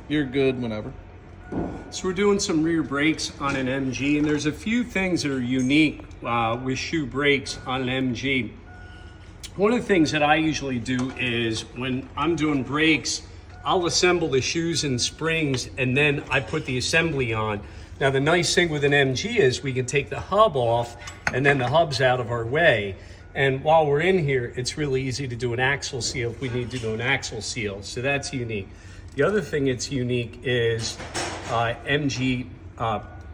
You're good whenever. So we're doing some rear brakes on an MG, and there's a few things that are unique with shoe brakes on an MG. One of the things that I usually do is when I'm doing brakes, I'll assemble the shoes and springs and then I put the assembly on. Now the nice thing with an MG is we can take the hub off and then the hub's out of our way. And while we're in here, it's really easy to do an axle seal if we need to do an axle seal. So that's unique. The other thing that's unique is MG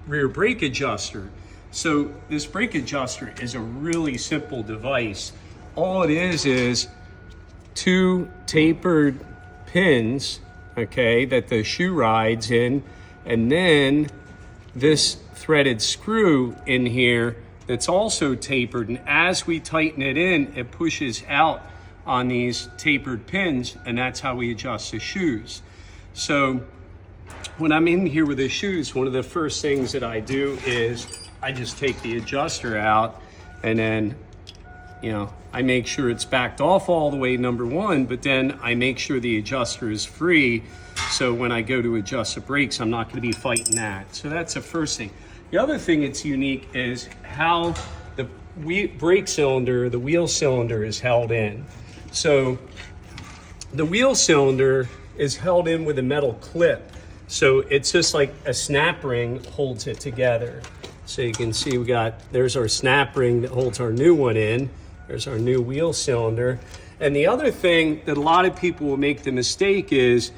rear brake adjuster. So this brake adjuster is a really simple device. All it is two tapered pins, okay, that the shoe rides in, and then this threaded screw in here that's also tapered, and as we tighten it in, it pushes out on these tapered pins, and that's how we adjust the shoes. So when I'm in here with the shoes, one of the first things that I do is I just take the adjuster out, and then I make sure it's backed off all the way, number one, but then I make sure the adjuster is free. So when I go to adjust the brakes, I'm not going to be fighting that. So that's the first thing. The other thing that's unique is how the brake cylinder, the wheel cylinder is held in. So the wheel cylinder is held in with a metal clip. So it's just like a snap ring holds it together. So you can see there's our snap ring that holds our new one in. There's our new wheel cylinder. And the other thing that a lot of people will make the mistake is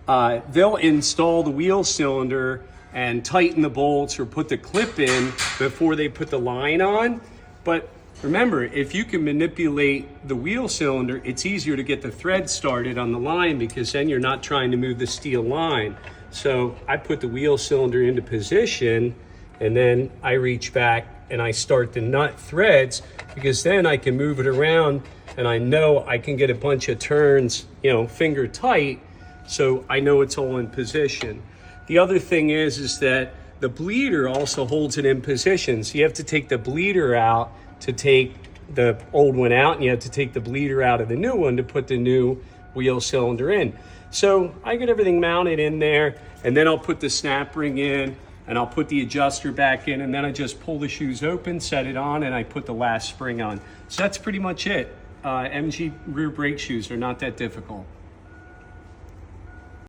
they'll install the wheel cylinder and tighten the bolts or put the clip in before they put the line on. But remember, if you can manipulate the wheel cylinder, it's easier to get the thread started on the line because then you're not trying to move the steel line. So I put the wheel cylinder into position and then I reach back and I start the nut threads, because then I can move it around and I know I can get a bunch of turns, finger tight, so I know it's all in position. The other thing is that the bleeder also holds it in position. So you have to take the bleeder out to take the old one out, and you have to take the bleeder out of the new one to put the new wheel cylinder in. So I get everything mounted in there, and then I'll put the snap ring in, and I'll put the adjuster back in, and then I just pull the shoes open, set it on, and I put the last spring on. So that's pretty much it. MG rear brake shoes are not that difficult.